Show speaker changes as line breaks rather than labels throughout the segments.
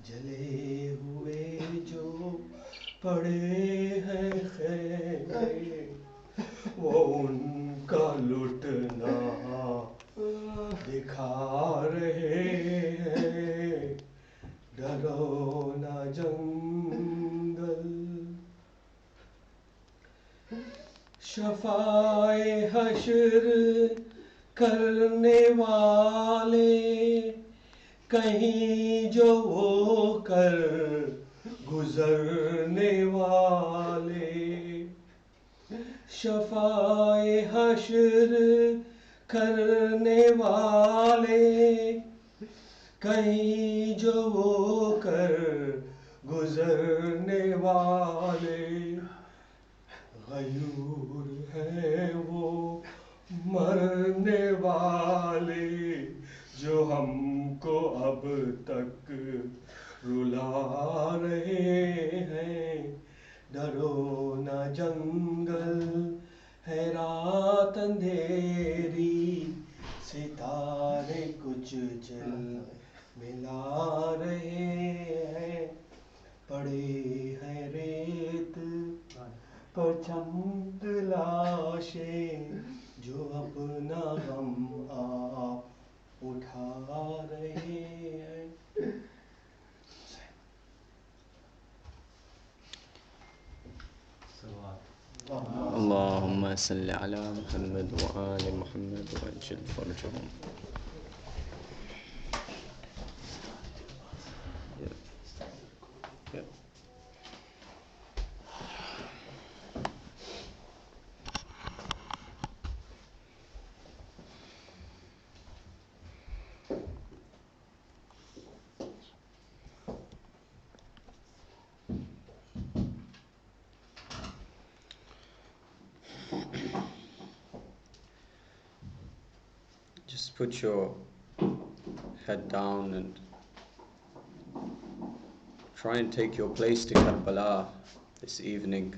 جلے ہوئے جو پڑے ہیں خیمے وہ ان کا لٹنا دکھا رہے ہیں. ڈرو نہ جنگل شفائے حشر کرنے والے کہیں جو وہ کر گزرنے والے. شفائے حشر کرنے والے کہیں جو وہ کر گزرنے والے. غیور ہیں وہ مرنے والے جو ہم کو اب تک رلا رہے ہیں. ڈرو نہ جنگل ہے رات اندھیری ستارے کچھ جل ملا رہے ہیں. پڑے ہیں ریت پر چند لاشیں جو اپنا غم آپ اٹھا رہے ہیں.
اللهم صل على محمد وآل محمد وعجل فرجهم. Just put your head down and try and take your place to Karbala this evening,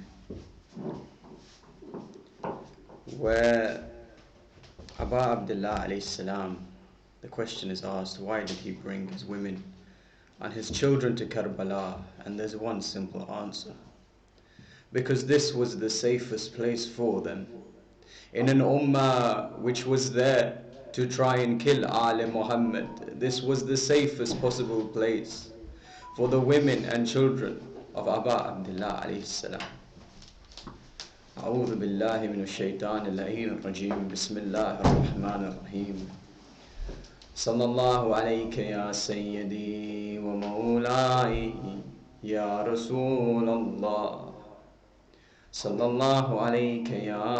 where Abu Abdullah alayhi salam, the question is asked, why did he bring his women and his children to Karbala? And there's one simple answer: because this was the safest place for them. In an ummah which was there to try and kill Ali Muhammad, this was the safest possible place for the women and children of Abu Abdullah alayhi salam. أعوذ بالله من الشيطان اللعين الرجيم. بسم الله الرحمن الرحيم. صلى الله عليك يا سيدي ومولاي يا رسول الله. صلى الله عليك يا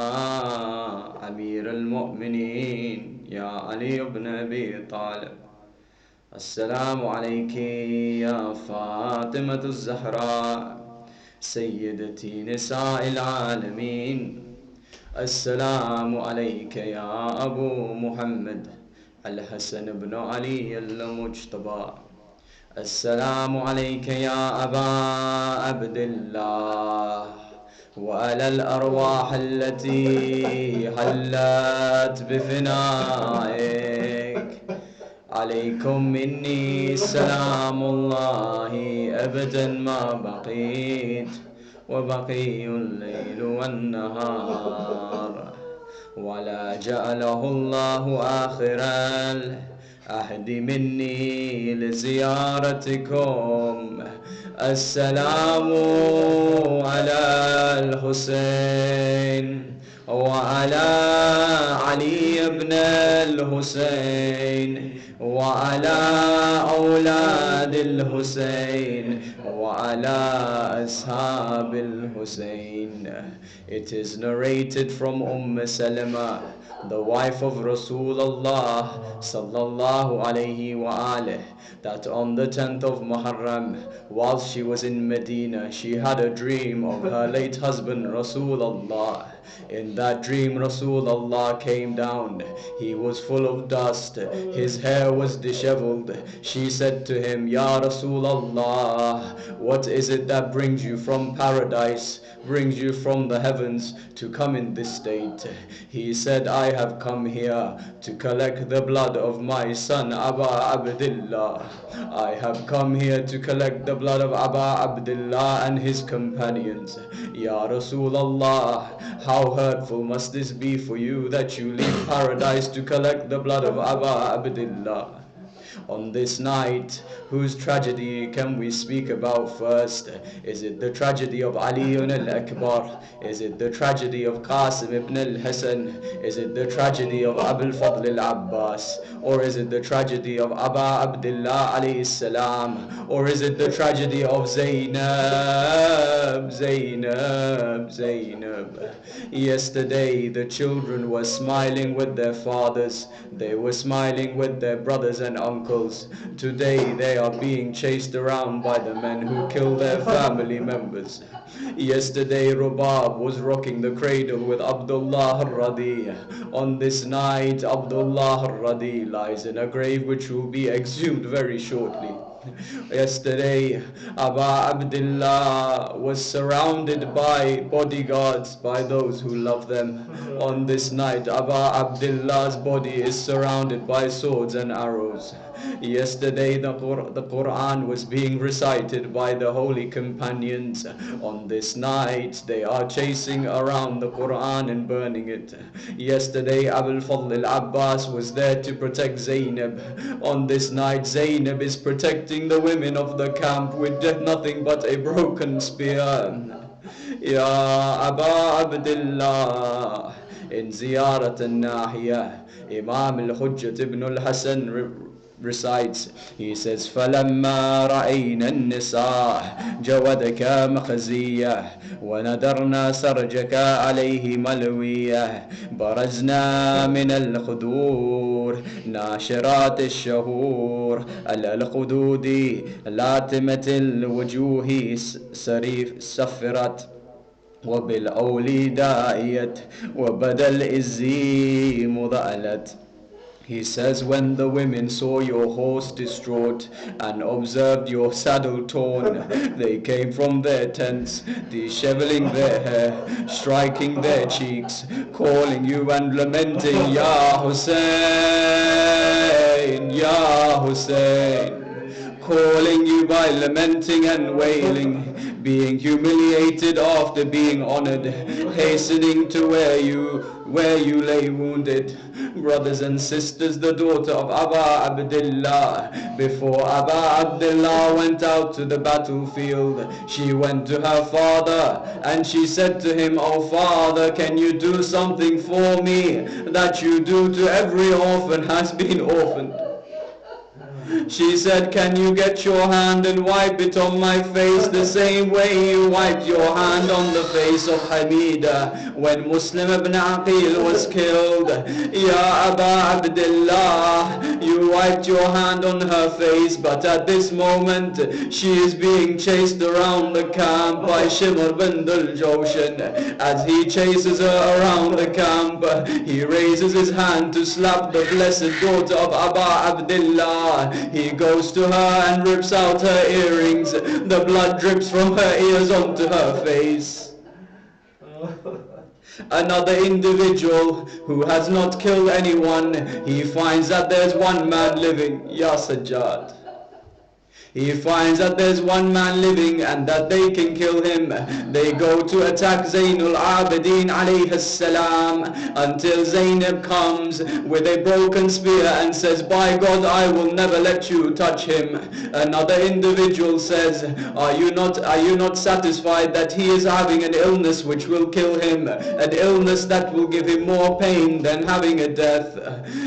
أمير المؤمنين يا علي بن أبي طالب. السلام عليك يا فاطمة الزهراء سيدتي نساء العالمين. السلام عليك يا أبو محمد الحسن بن علي المجتبى. السلام عليك يا أبا عبد الله وعلى الأرواح التي حلت بفنائك. عليكم مني سلام الله أبدا ما بقيت وبقي الليل والنهار ولا جعله الله آخر العهد مني لزيارتكم. السلام على الحسين وعلى علي بن الحسين وعلى أولاد الحسين وعلى أصحاب الحسين. It is narrated from Salama, the wife of Rasulullah sallallahu alayhi wa alihi, that on the 10th of Muharram, whilst she was in Medina, she had a dream of her late husband Rasulullah. In that dream, Rasulullah came down. He was full of dust. His hair was disheveled. She said to him, Ya Rasulullah, what is it that brings you from paradise, brings you from the heavens to come in this state? He said, I I have come here to collect the blood of my son Aba Abdullah. I have come here to collect the blood of Aba Abdullah and his companions. Ya Rasulullah, how hurtful must this be for you that you leave paradise to collect the blood of Aba Abdullah? On this night, whose tragedy can we speak about first? Is it the tragedy of Ali al-Akbar? Is it the tragedy of Qasim ibn al-Hasan? Is it the tragedy of Abul Fadl al-Abbas? Or is it the tragedy of Aba Abdullah alayhi salam? Or is it the tragedy of Zainab? Yesterday, the children were smiling with their fathers. They were smiling with their brothers and uncles. Today, they are being chased around by the men who kill their family members. Yesterday, Rubab was rocking the cradle with Abdullah al-Radi. On this night, Abdullah al-Radi lies in a grave which will be exhumed very shortly. Yesterday, Aba Abdullah was surrounded by bodyguards, by those who love them. On this night, Aba Abdullah's body is surrounded by swords and arrows. Yesterday, the Quran was being recited by the holy companions. On this night, they are chasing around the Quran and burning it. Yesterday, Abul Fadl al-Abbas was there to protect Zainab. On this night, Zainab is protecting the women of the camp with nothing but a broken spear. Ya Aba Abdullah, in Ziyarat al-Nahiyah, Imam al-Hujjat ibn al-Hasan recites, he says, فَلَمَّا رَأَيْنَا النِّسَاءَ جَوَدَكَ مَخَزِيَّةً وَنَدَرْنَا سَرْجَكَ عَلَيْهِ مَلْوِيَّةً بَرَزْنَا مِنَ الْخُدُورِ نَاشِرَاتِ الشَّهُورِ عَلَى الْخُدُودِ لَاتِمَةِ الْوُجُوهِ سَفِّرَتْ وَبِالْأَوْلِ دَائِيَةً وَبَدَى الْإِزِّ مُضَأَلَتْ. He says, when the women saw your horse distraught and observed your saddle torn, they came from their tents, disheveling their hair, striking their cheeks, calling you and lamenting, Ya Hussein, Ya Hussein. Calling you by lamenting and wailing, being humiliated after being honored, hastening to where you lay wounded. Brothers and sisters, the daughter of Aba Abdullah, before Aba Abdullah went out to the battlefield, she went to her father and she said to him, "Oh father, can you do something for me that you do to every orphan has been orphaned?" She said, "Can you get your hand and wipe it on my face the same way you wiped your hand on the face of Hamida when Muslim ibn Aqil was killed? Ya Aba Abdullah, you wiped your hand on her face, but at this moment she is being chased around the camp by Shimr bin Dul-Jawshan. As he chases her around the camp, he raises his hand to slap the blessed daughter of Aba Abdullah. He goes to her and rips out her earrings. The blood drips from her ears onto her face." Another individual who has not killed anyone, he finds that there's one man living, Ya Sajjad. He finds that there's one man living and that they can kill him. They go to attack Zainul Abidin alayhi salam until Zainab comes with a broken spear and says, "By God, I will never let you touch him." Another individual says, are you not satisfied that he is having an illness which will kill him, an illness that will give him more pain than having a death?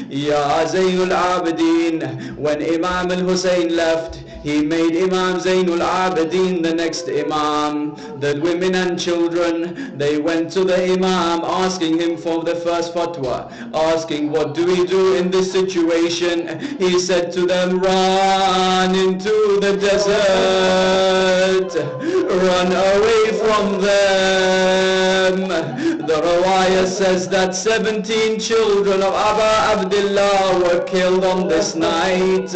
Ya Zainul Abidin, when Imam al-Hussein left, he made Imam Zainul Abidin the next Imam. The women and children, they went to the Imam asking him for the first fatwa, asking, "What do we do in this situation?" He said to them, "Run into the desert, run away from them. The Rawaya says that 17 children of Aba Abdullah were killed on this night.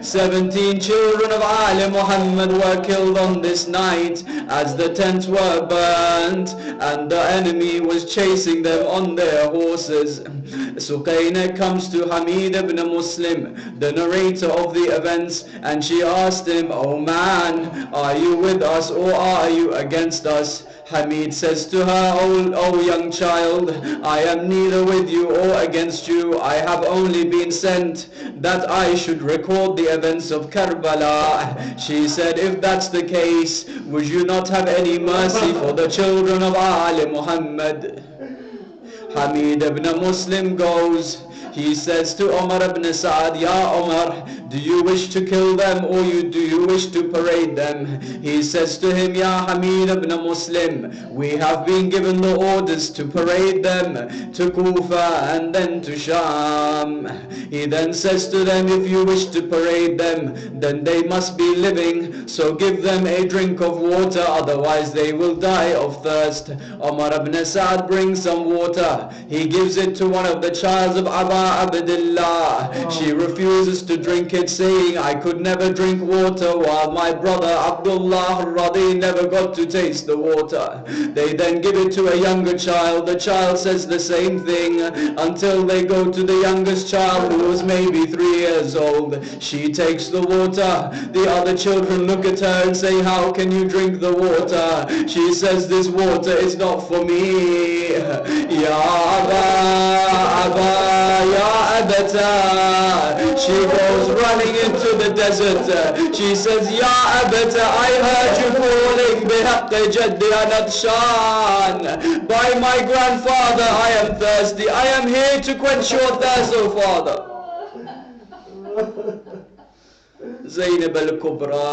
17 children of Ali Muhammad were killed on this night as the tents were burnt and the enemy was chasing them on their horses. Suqayna comes to Hamid ibn Muslim, the narrator of the events, and she asked him, "Oh man, are you with us or are you against us?" Hamid says to her, "Oh young child, I am neither with you or against you. I have only been sent that I should record the events of Karbala." She said, "If that's the case, would you not have any mercy for the children of Ali Muhammad?" Hamid ibn Muslim goes. He says to Umar ibn Sa'ad, "Ya Umar, do you wish to kill them or do you wish to parade them?" He says to him, "Ya Hamid ibn Muslim, we have been given the orders to parade them to Kufa and then to Sham." He then says to them, "If you wish to parade them, then they must be living, so give them a drink of water, otherwise they will die of thirst." Umar ibn Sa'ad brings some water. He gives it to one of the childs of Aba Abdullah. She refuses to drink it, saying, "I could never drink water while my brother Abdullah Radi never got to taste the water." They then give it to a younger child. The child says the same thing until they go to the youngest child, who was maybe 3 years old. She takes the water. The other children look at her and say, "How can you drink the water?" She says, "This water is not for me." Ya Abba, Ya Abata. She goes running into the desert. She says, "Ya Abata, I heard you calling bihaqqa jaddi anatshan. By my grandfather, I am thirsty. I am here to quench your thirst, O father." Zainab al-Kubra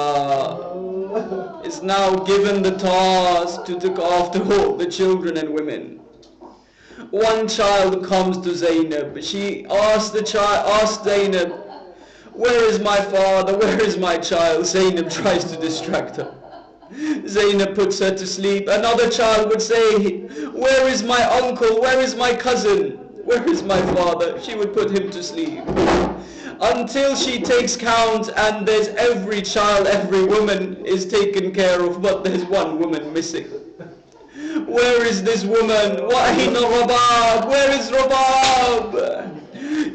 is now given the task to look after all the children and women. One child comes to Zainab. She asks Zainab, "Where is my father? Where is my child?" Zainab tries to distract her. Zainab puts her to sleep. Another child would say, "Where is my uncle? Where is my cousin? Where is my father?" She would put him to sleep. Until she takes count and there's every child, every woman is taken care of, but there's one woman missing. Where is this woman? Wahina Rabab? Where is Rabab?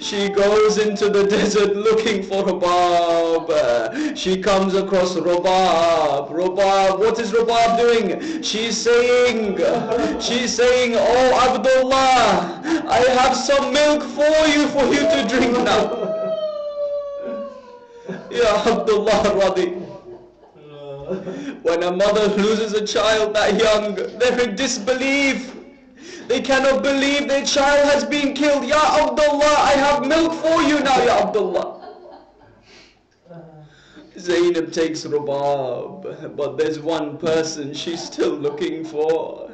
She goes into the desert looking for Rabab. She comes across Rabab. Rabab, what is Rabab doing? She's saying, "Oh Abdullah, I have some milk for you to drink now." Ya Abdullah Radi. When a mother loses a child that young, they're in disbelief. They cannot believe their child has been killed. "Ya Abdullah, I have milk for you now, Ya Abdullah." Zainab takes Rabab, but there's one person she's still looking for.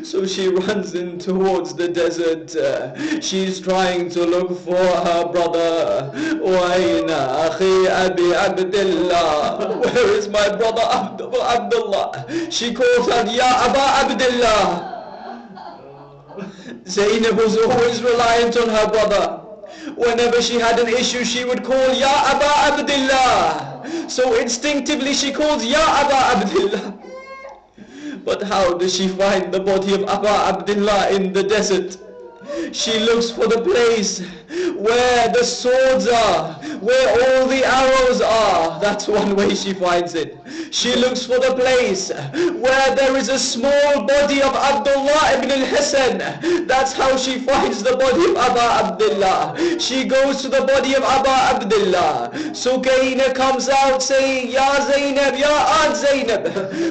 So she runs in towards the desert. She's trying to look for her brother. Wayna akhi Abi Abdullah. Where is my brother Abdullah? She calls out, "Ya Aba Abdullah." Zainab was always reliant on her brother. Whenever she had an issue, she would call, "Ya Aba Abdullah." So instinctively she calls, "Ya Aba Abdullah." But how does she find the body of Aba Abdullah in the desert? She looks for the place where the swords are, where all the arrows are. That's one way she finds it. She looks for the place where there is a small body of Abdullah ibn al-Hasan. That's how she finds the body of Aba Abdullah. She goes to the body of Aba Abdullah. Suqayna comes out saying, "Ya Zainab, Ya Aunt Zainab,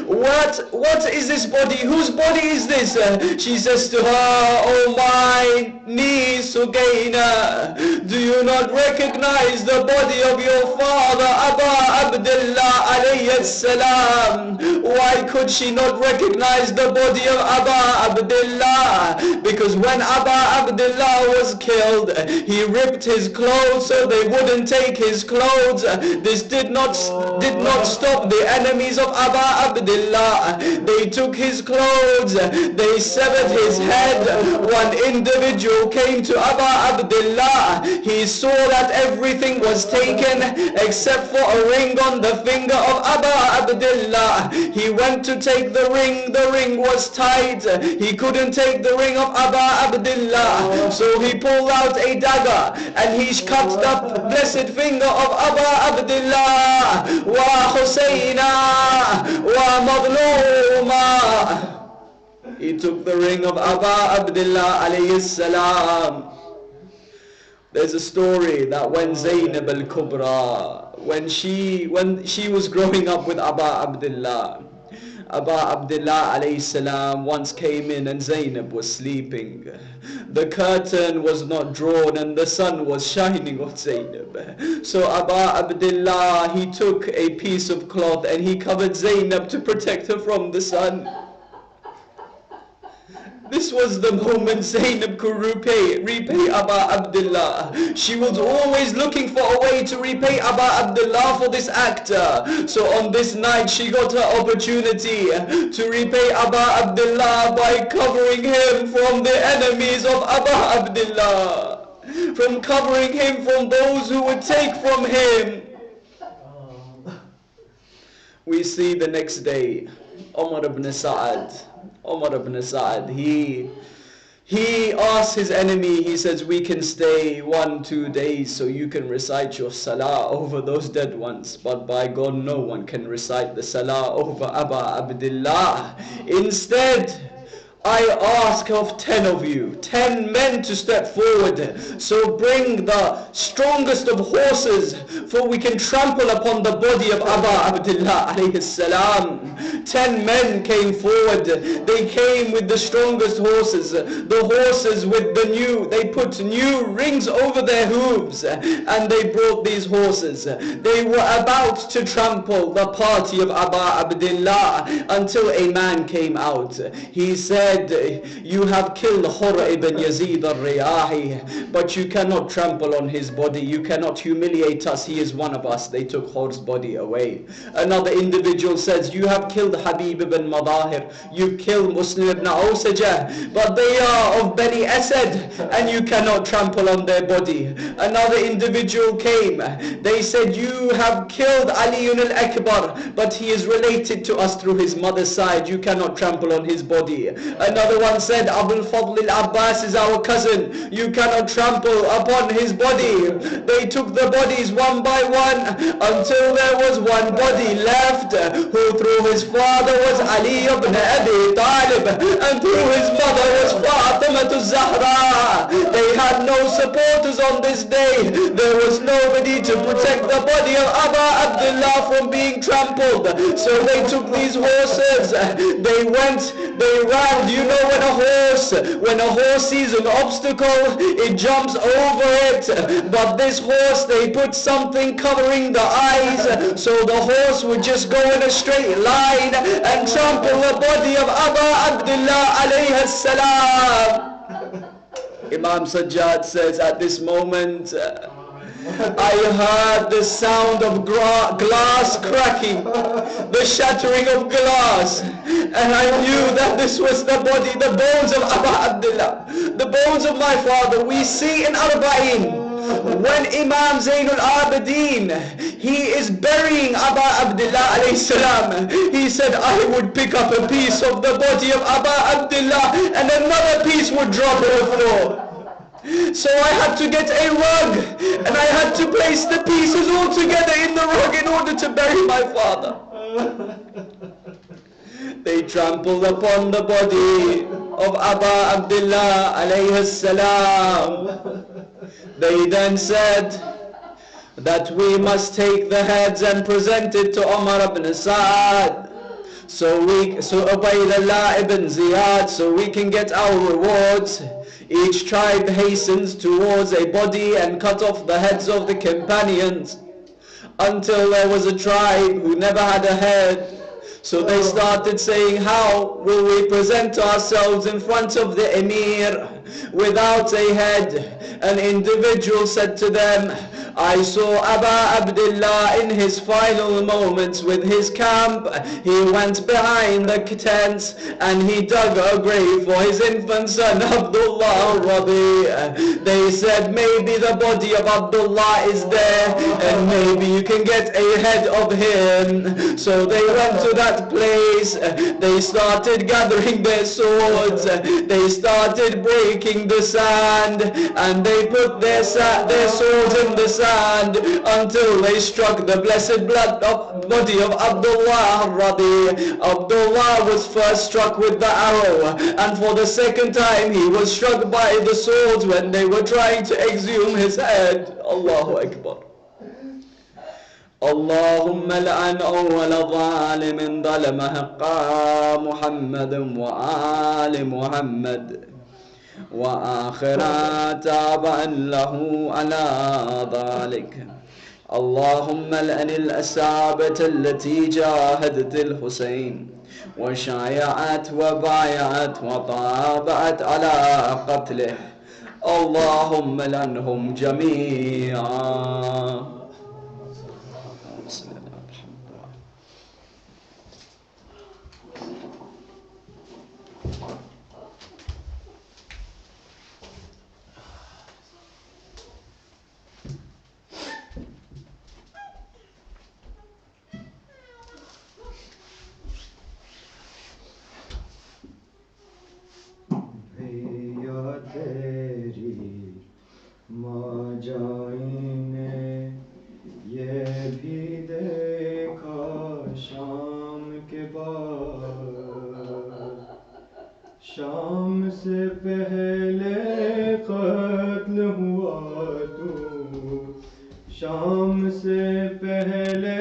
what is this body? Whose body is this?" She says to her, "Oh my niece Suqayna, do you not recognize the body of your father Aba Abdullah alayhi alayhi salam. Why could she not recognize the body of Aba Abdullah? Because when Aba Abdullah was killed, he ripped his clothes so they wouldn't take his clothes. This did not stop the enemies of Aba Abdullah. They took his clothes, they severed his head. One individual came to Aba Abdullah. He saw that everything was taken except for a ring on the finger of Aba Abdullah. He went to take the ring was tight. He couldn't take the ring of Aba Abdullah. So he pulled out a dagger and he cut the blessed finger of Aba Abdullah. Wa Husayna wa Madluma. He took the ring of Aba Abdullah alayhi salam. There's a story that when Zainab al-Kubra, when she was growing up with Aba Abdullah alayhi salam once came in and Zainab was sleeping. The curtain was not drawn and the sun was shining on Zainab. So Aba Abdullah, he took a piece of cloth and he covered Zainab to protect her from the sun. This was the moment Zainab could repay Aba Abdullah. She was always looking for a way to repay Aba Abdullah for this act. So on this night she got her opportunity to repay Aba Abdullah by covering him from the enemies of Aba Abdullah. From covering him from those who would take from him. We see the next day, Umar ibn Sa'ad, he asked his enemy, he says, we can stay 1-2 days so you can recite your salah over those dead ones. But by God, no one can recite the salah over Aba Abdullah. Instead, I ask of 10 of you, 10 men to step forward. So bring the strongest of horses, for we can trample upon the body of Aba Abdullah alayhi salam. 10 men came forward. They came with the strongest horses. The horses with they put new rings over their hooves, and they brought these horses. They were about to trample the party of Aba Abdullah until a man came out. He said, you have killed Hur ibn Yazid al-Riyahi, but you cannot trample on his body. You cannot humiliate us. He is one of us. They took Hur's body away. Another individual says, you have killed Habib ibn Madahir. You killed Muslim ibn Awsajah, but they are of Bani Asad, and you cannot trample on their body. Another individual came. They said, you have killed Ali al-Akbar, but he is related to us through his mother's side. You cannot trample on his body. Another one said, Abul Fadl al-Abbas is our cousin. You cannot trample upon his body. They took the bodies one by one until there was one body left, who through his father was Ali ibn Abi Talib, and through his mother was Fatima al-Zahra. They had no supporters on this day. There was nobody to protect the body of Aba Abdullah from being trampled. So they took these horses. They went, they ran. You know when a horse sees an obstacle, it jumps over it. But this horse, they put something covering the eyes, so the horse would just go in a straight line and trample the body of Aba Abdullah alayhi salam. Imam Sajjad says, at this moment, I heard the sound of glass cracking, the shattering of glass, and I knew that this was the body, the bones of Aba Abdullah, the bones of my father. We see in Arba'in, when Imam Zainul Abidin, he is burying Aba Abdullah alayhi salam, he said, I would pick up a piece of the body of Aba Abdullah and another piece would drop on the floor. So I had to get a rug and I had to place the pieces all together in the rug in order to bury my father. They trampled upon the body of Aba Abdullah alayhi salam. They then said that we must take the heads and present it to Umar ibn Sa'ad. So Ubaydullah ibn Ziyad, so we can get our rewards. Each tribe hastens towards a body and cut off the heads of the companions. until there was a tribe who never had a head. So they started saying, how will we present ourselves in front of the emir without a head? An individual said to them, I saw Aba Abdullah in his final moments with his camp. He went behind the tents and he dug a grave for his infant son Abdullah Rabi. They said, maybe the body of Abdullah is there and maybe you can get a head of him. So they went to that place. They started gathering their swords. They started breaking the sand and they put their swords in the sand until they struck the blessed body of Abdullah Rabi. Abdullah was first struck with the arrow, and for the second time he was struck by the swords when they were trying to exhume his head. Allahu Akbar. اللهم لعن أول ظالم ظلم حق محمد وآل محمد وآخر تابعا له على ذلك. اللهم لعن الأسابة التي جاهدت الحسين وشايعت وبايعت وطابعت على قتله. اللهم لعنهم جميعا.
شام سے پہلے قتل ہوا تو، شام سے پہلے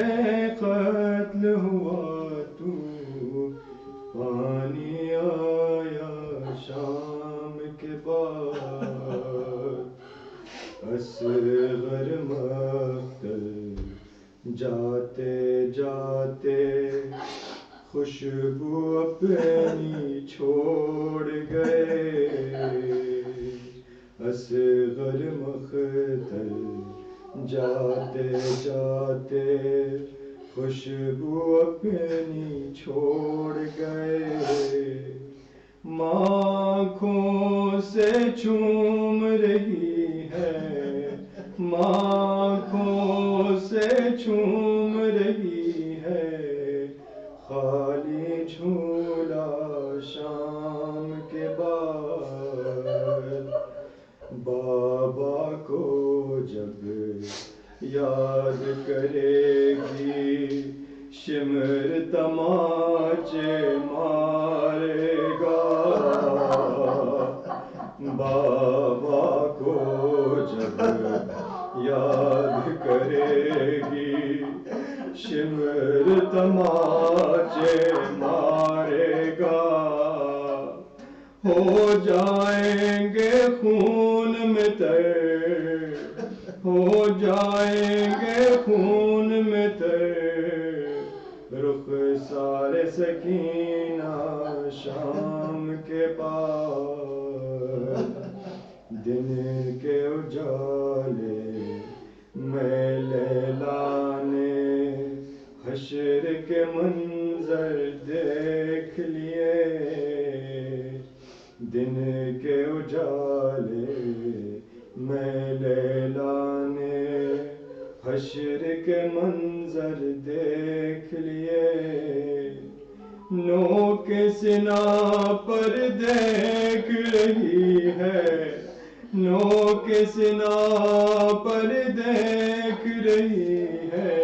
قتل ہوا تو، پانی آیا شام کے بعد، اصغر مقتل جاتے جاتے خوشبو اپنی چھوڑ گئے، اصغر مقتل جاتے جاتے خوشبو اپنی چھوڑ گئے، ماں آنکھوں سے چوم رہی ہے، ماں آنکھوں سے چوم رہی ہے، خالی جھولا شام کے بعد، بابا کو جب یاد کرے گی شمر تماچے مارے گا، بابا کو جب یاد کرے گی شمر تماچے مارے گا، ہو جائیں گے خون میں تر، ہو جائیں گے خون میں تر، رخ سارے سکینہ شام کے بعد، دن کے اجالے میں لیلا نے حشر کے منظر دیکھ لیے، دن کے اجالے میں لیلا نے حشر کے منظر دیکھ لیے، نوک سنا پر دیکھ رہی ہے، نوک سنا پر دیکھ رہی ہے،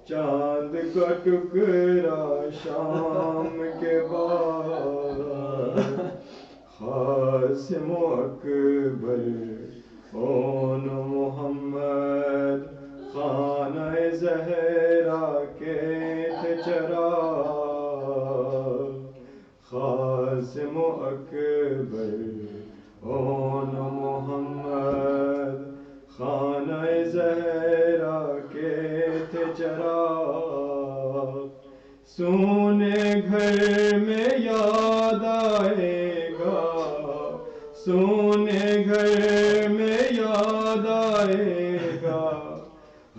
چاند کا ٹکڑا شام کے بعد، قاسم و اکبر اون محمد خانہ زہرا کے تھے چراغ، قاسم و اکبر اون محمد خانہ زہرا کے سونے گھر میں یاد آئے گا، سونے گھر میں یاد آئے گا،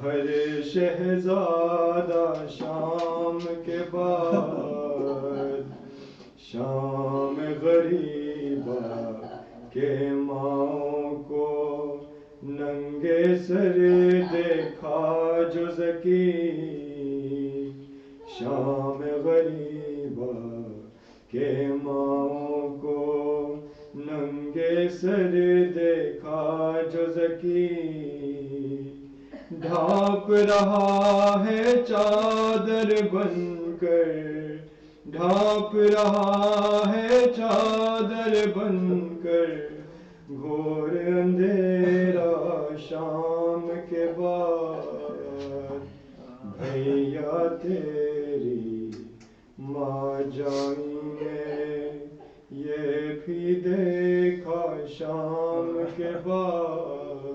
ہر شہزادہ شام کے بعد، شام غریبہ کے ماؤں کو ننگے سر دیکھا جو زکی، شام غریبہ کے ماؤں کو ننگے سر دیکھا جو زکی، ڈھانپ رہا ہے چادر بن کر، ڈھانپ رہا ہے چادر بن کر، گھور اندھیرا شام کے بعد، بھیا تیری ماں جائی نے یہ بھی دیکھا شام کے بعد۔